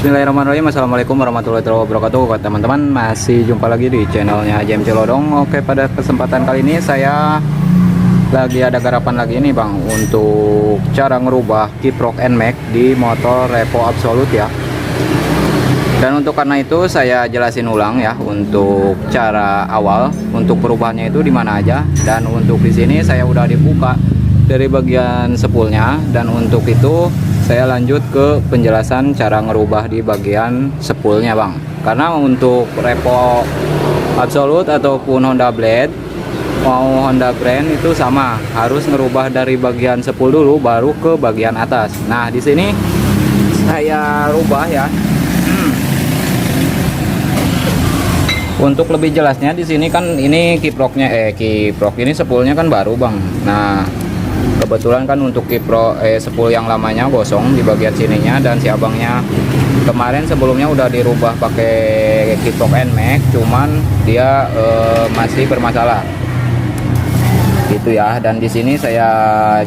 Bismillahirrahmanirrahim. Assalamualaikum warahmatullahi wabarakatuh. Teman-teman, masih jumpa lagi di channelnya JMC Lodong. Oke, pada kesempatan kali ini saya lagi ada garapan lagi nih Bang, untuk cara ngerubah kiprok NMAX di motor Revo Absolute ya. Dan untuk karena itu saya jelasin ulang ya, untuk cara awal untuk perubahannya itu di mana aja. Dan untuk di sini saya udah dibuka dari bagian spoolnya, dan untuk itu saya lanjut ke penjelasan cara ngerubah di bagian spoolnya Bang. Karena untuk Revo Absolute ataupun Honda Blade mau Honda brand itu sama, harus ngerubah dari bagian spool dulu baru ke bagian atas. Nah, di sini saya rubah ya. Untuk lebih jelasnya di sini kan ini kiproknya kiprok ini spoolnya kan baru Bang. Nah, kebetulan kan untuk kiprok spool yang lamanya gosong di bagian sininya, dan si abangnya kemarin sebelumnya udah dirubah pakai kiprok NMAX, cuman dia masih bermasalah gitu ya. Dan di sini saya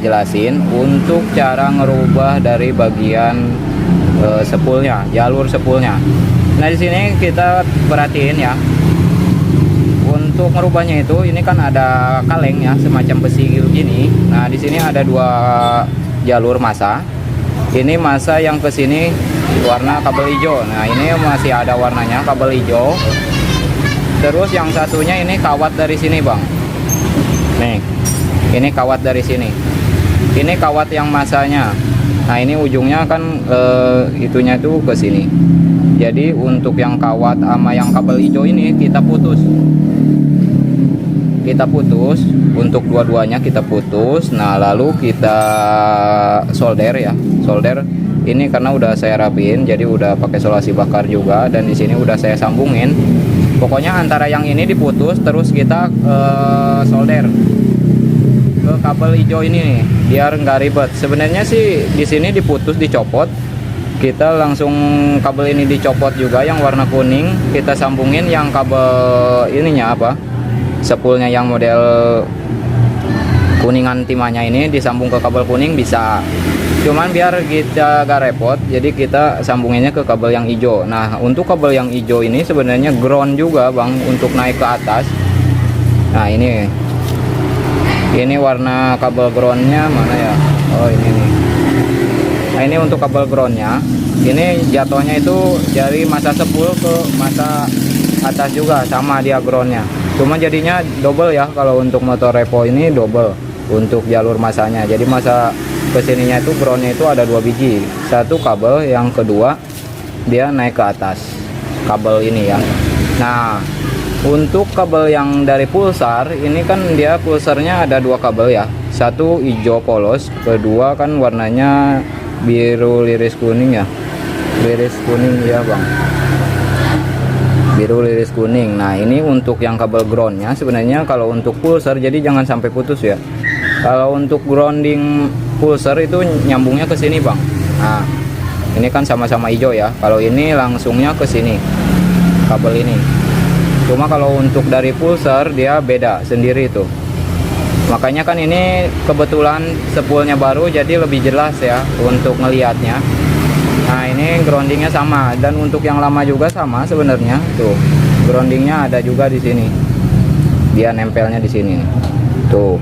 jelasin untuk cara ngerubah dari bagian spoolnya, jalur spoolnya. Nah, di sini kita perhatiin ya, untuk merubahnya itu ini kan ada kaleng ya, semacam besi gini. Nah, di sini ada dua jalur massa. Ini massa yang ke sini warna kabel hijau. Nah, ini masih ada warnanya kabel hijau. Terus yang satunya ini kawat dari sini Bang. Nih, ini kawat dari sini. Ini kawat yang massanya. Nah, ini ujungnya kan itunya tuh ke sini. Jadi untuk yang kawat sama yang kabel hijau ini kita putus. Untuk dua-duanya kita putus. Nah, lalu kita solder ya. Solder ini karena udah saya rapiin, jadi udah pakai solasi bakar juga, dan di sini udah saya sambungin. Pokoknya antara yang ini diputus, terus kita solder ke kabel hijau ini nih, biar nggak ribet. Sebenarnya sih di sini diputus, dicopot. Kita langsung kabel ini dicopot juga, yang warna kuning kita sambungin, yang kabel ininya apa, spoolnya yang model kuningan timahnya ini disambung ke kabel kuning bisa. Cuman biar kita gak repot, jadi kita sambunginnya ke kabel yang hijau. Nah, untuk kabel yang hijau ini sebenarnya ground juga Bang, untuk naik ke atas. Nah, ini warna kabel groundnya mana ya? Oh, ini nih. Nah, ini untuk kabel groundnya. Ini jatuhnya itu dari massa spool ke massa atas juga, sama dia groundnya. Cuma jadinya double ya, kalau untuk motor Revo ini double untuk jalur massanya. Jadi massa kesininya itu groundnya itu ada 2 biji. Satu kabel, yang kedua dia naik ke atas kabel ini ya. Nah, untuk kabel yang dari pulsar ini kan dia pulsarnya ada 2 kabel ya. Satu hijau polos, kedua kan warnanya biru liris kuning ya. Liris kuning ya Bang, biru liris kuning. Nah, ini untuk yang kabel groundnya. Sebenarnya kalau untuk pulsar, jadi jangan sampai putus ya. Kalau untuk grounding pulsar itu nyambungnya ke sini Bang. Nah, ini kan sama-sama hijau ya. Kalau ini langsungnya ke sini kabel ini. Cuma kalau untuk dari pulsar dia beda sendiri itu. Makanya kan ini kebetulan spoolnya baru, jadi lebih jelas ya untuk ngelihatnya. Nah, ini groundingnya sama, dan untuk yang lama juga sama sebenarnya. Tuh, groundingnya ada juga di sini. Dia nempelnya di sini. Tuh,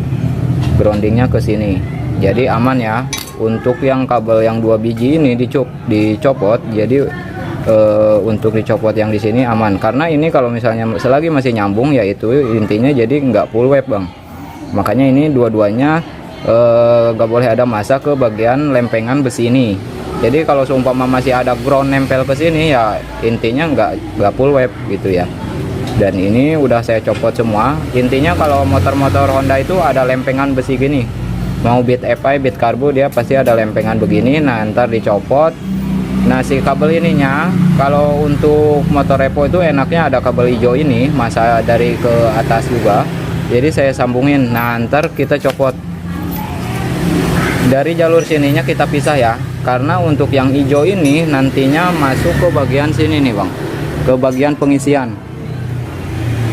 groundingnya ke sini. Jadi aman ya. Untuk yang kabel yang 2 biji ini dicopot. Jadi untuk dicopot yang di sini aman. Karena ini kalau misalnya selagi masih nyambung, ya itu intinya jadi nggak full web Bang. Makanya ini dua-duanya nggak boleh ada massa ke bagian lempengan besi ini. Jadi kalau seumpama masih ada ground nempel ke sini, ya intinya nggak full web gitu ya. Dan ini udah saya copot semua. Intinya kalau motor-motor Honda itu ada lempengan besi gini. Mau bit FI, bit karbo, dia pasti ada lempengan begini. Nah, ntar dicopot. Nah, si kabel ininya kalau untuk motor Revo itu enaknya ada kabel hijau ini, massa dari ke atas juga. Jadi saya sambungin. Nah, ntar kita copot. Dari jalur sininya kita pisah ya, karena untuk yang hijau ini nantinya masuk ke bagian sini nih Bang, ke bagian pengisian.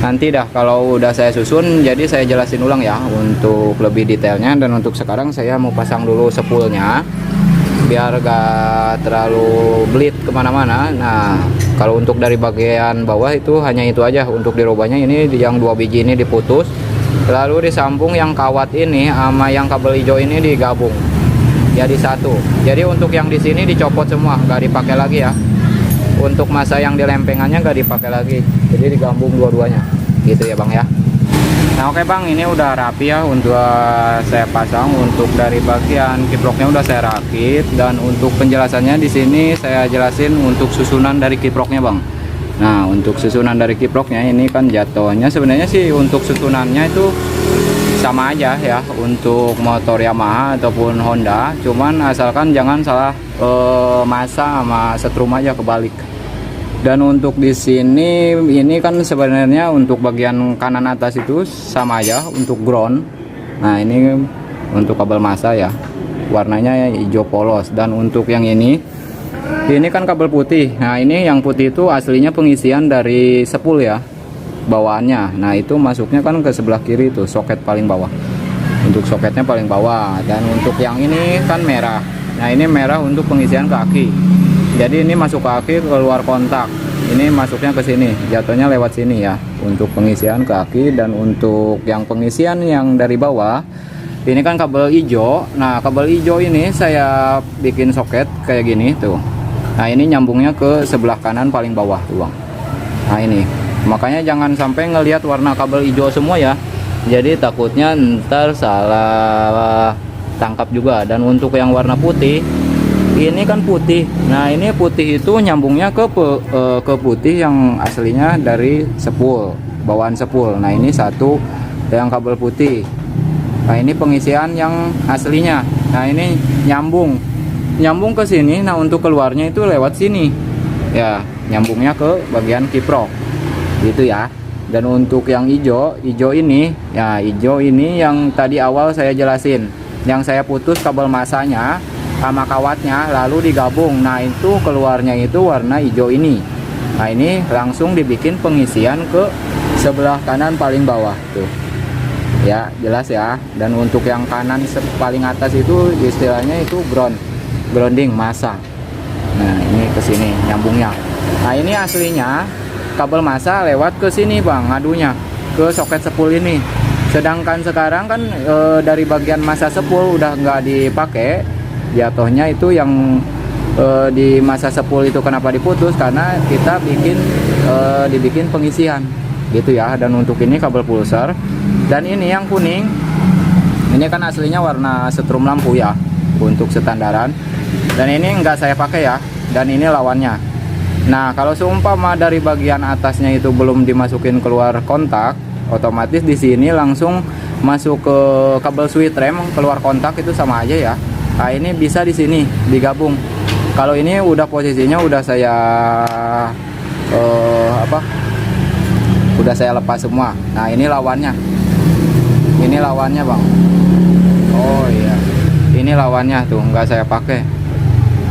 Nanti dah kalau udah saya susun, jadi saya jelasin ulang ya untuk lebih detailnya. Dan untuk sekarang saya mau pasang dulu spoolnya. biar gak terlalu bleed kemana-mana. Nah kalau untuk dari bagian bawah itu hanya itu aja untuk dirubahnya. Ini yang 2 biji ini diputus, lalu disambung yang kawat ini sama yang kabel hijau ini digabung jadi satu. Jadi untuk yang di sini dicopot semua, nggak dipakai lagi ya. Untuk masa yang di lempengannya nggak dipakai lagi, jadi digabung dua-duanya gitu ya bang ya. Nah oke bang, ini udah rapi ya untuk saya pasang. Untuk dari bagian kiproknya udah saya rakit, dan untuk penjelasannya di sini saya jelasin untuk susunan dari kiproknya bang. Nah untuk susunan dari kiproknya ini kan jatuhnya sebenarnya sih untuk susunannya itu sama aja ya untuk motor Yamaha ataupun Honda, cuman asalkan jangan salah masa sama setrum aja kebalik. Dan untuk di sini ini kan sebenarnya untuk bagian kanan atas itu sama aja untuk ground. Nah ini untuk kabel masa ya, warnanya hijau polos. Dan untuk yang ini kan kabel putih. Nah ini yang putih itu aslinya pengisian dari sepul ya, bawaannya. Nah itu masuknya kan ke sebelah kiri itu, soket paling bawah. Untuk soketnya paling bawah. Dan untuk yang ini kan merah. Nah ini merah untuk pengisian kaki. Jadi ini masuk kaki, keluar kontak. Ini masuknya ke sini, jatuhnya lewat sini ya untuk pengisian kaki. Dan untuk yang pengisian yang dari bawah ini kan kabel hijau. Nah kabel hijau ini saya bikin soket kayak gini tuh. Nah ini nyambungnya ke sebelah kanan paling bawah tuh bang. Nah ini makanya jangan sampai ngelihat warna kabel hijau semua ya, jadi takutnya ntar salah tangkap juga. Dan untuk yang warna putih ini kan putih. Nah ini putih itu nyambungnya ke putih yang aslinya dari sepul, bawaan sepul. Nah ini satu yang kabel putih. Nah ini pengisian yang aslinya. Nah ini nyambung ke sini. Nah untuk keluarnya itu lewat sini ya, nyambungnya ke bagian kiprok gitu ya. Dan untuk yang hijau ini ya, hijau ini yang tadi awal saya jelasin, yang saya putus kabel masanya sama kawatnya lalu digabung. Nah itu keluarnya itu warna hijau ini. Nah ini langsung dibikin pengisian ke sebelah kanan paling bawah tuh ya, jelas ya. Dan untuk yang kanan paling atas itu istilahnya itu grounding masa. Nah ini ke sini nyambungnya. Nah ini aslinya kabel masa lewat ke sini bang, ngadunya ke soket sepul ini. Sedangkan sekarang kan dari bagian masa sepul udah nggak dipakai, jatuhnya itu yang di masa sepul itu kenapa diputus, karena kita dibikin pengisian gitu ya. Dan untuk ini kabel pulsar. Dan ini yang kuning ini kan aslinya warna setrum lampu ya untuk standaran. Dan ini enggak saya pakai ya, dan ini lawannya. Nah kalau seumpama dari bagian atasnya itu belum dimasukin keluar kontak, otomatis di sini langsung masuk ke kabel switch rem keluar kontak, itu sama aja ya. Nah ini bisa di sini digabung. Kalau ini udah posisinya udah saya udah saya lepas semua. Nah ini lawannya bang. Oh iya, ini lawannya tuh nggak saya pakai.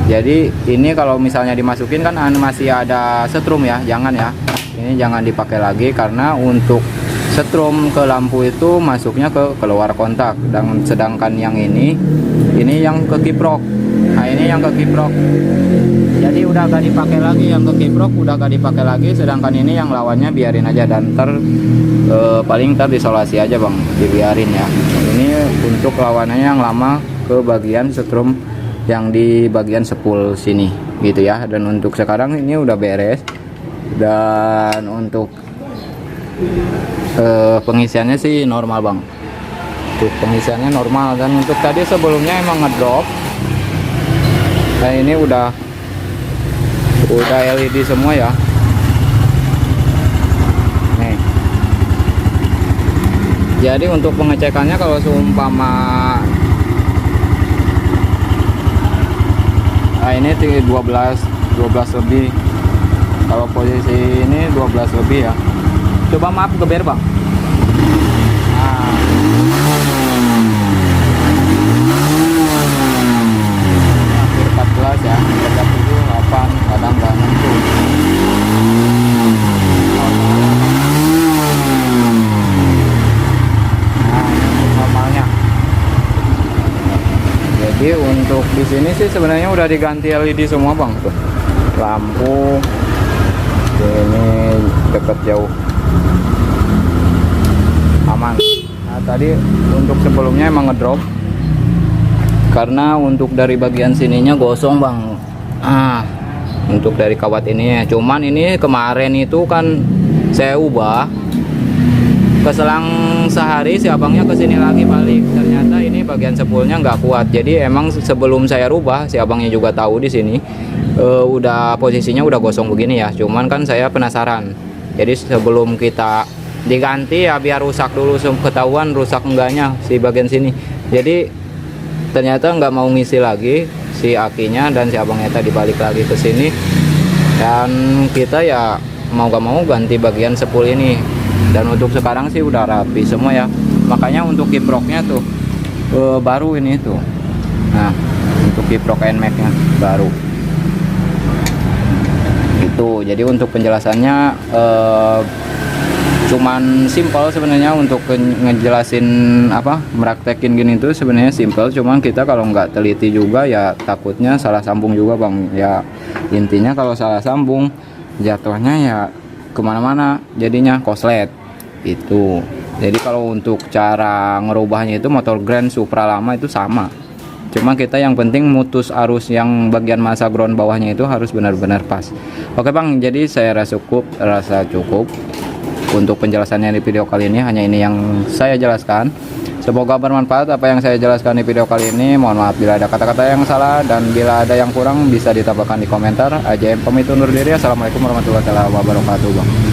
Jadi ini kalau misalnya dimasukin kan masih ada setrum ya, jangan ya. Ini jangan dipakai lagi karena untuk setrum ke lampu itu masuknya ke keluar kontak. Dan sedangkan yang ini yang ke kiprok. Nah ini yang ke kiprok. Jadi udah gak dipakai lagi, yang ke kiprok udah gak dipakai lagi. Sedangkan ini yang lawannya biarin aja, dan paling disolasi aja bang, dibiarin ya. Ini untuk lawanannya yang lama ke bagian setrum yang di bagian sepul sini gitu ya. Dan untuk sekarang ini udah beres. Dan untuk pengisiannya sih normal bang. Untuk pengisiannya normal. Dan untuk tadi sebelumnya emang ngedrop. Nah ini udah LED semua ya. Nih. Jadi untuk pengecekannya kalau seumpama ini 12 lebih. Kalau posisi ini 12 lebih ya. Coba maaf geber bang. Nah. Hampir 14 ya, 37, 8, kadang nggak nentu. Nah ini normalnya. Jadi untuk di sini sih sebenarnya udah diganti LED semua bang, tuh lampu ini deket jauh, aman. Nah tadi untuk sebelumnya emang ngedrop karena untuk dari bagian sininya gosong bang. Untuk dari kawat ini ya, cuman ini kemarin itu kan saya ubah, keselang sehari si abangnya kesini lagi balik, ternyata ini bagian sepulnya nggak kuat. Jadi emang sebelum saya rubah si abangnya juga tahu di sini udah posisinya udah gosong begini ya, cuman kan saya penasaran, jadi sebelum kita diganti ya biar rusak dulu, ketahuan rusak enggaknya si bagian sini. Jadi ternyata nggak mau ngisi lagi si akinya, dan si abangnya tadi balik lagi ke sini, dan kita ya mau gak mau ganti bagian sepul ini. Dan untuk sekarang sih udah rapi semua ya, makanya untuk kiproknya tuh baru ini tuh. Nah untuk kiprok NMAX nya baru itu. Jadi untuk penjelasannya cuman simple sebenarnya, untuk ngejelasin apa meraktekin gini tuh sebenarnya simple, cuman kita kalau nggak teliti juga ya takutnya salah sambung juga bang ya. Intinya kalau salah sambung jatuhnya ya kemana-mana, jadinya koslet itu. Jadi kalau untuk cara ngerubahnya itu motor Grand Supra lama itu sama, cuma kita yang penting mutus arus yang bagian masa ground bawahnya itu harus benar-benar pas. Oke bang, jadi saya rasa cukup untuk penjelasannya di video kali ini. Hanya ini yang saya jelaskan, semoga bermanfaat apa yang saya jelaskan di video kali ini. Mohon maaf bila ada kata-kata yang salah, dan bila ada yang kurang bisa ditambahkan di komentar. AJM pamit undur diri. Assalamualaikum warahmatullahi wabarakatuh bang.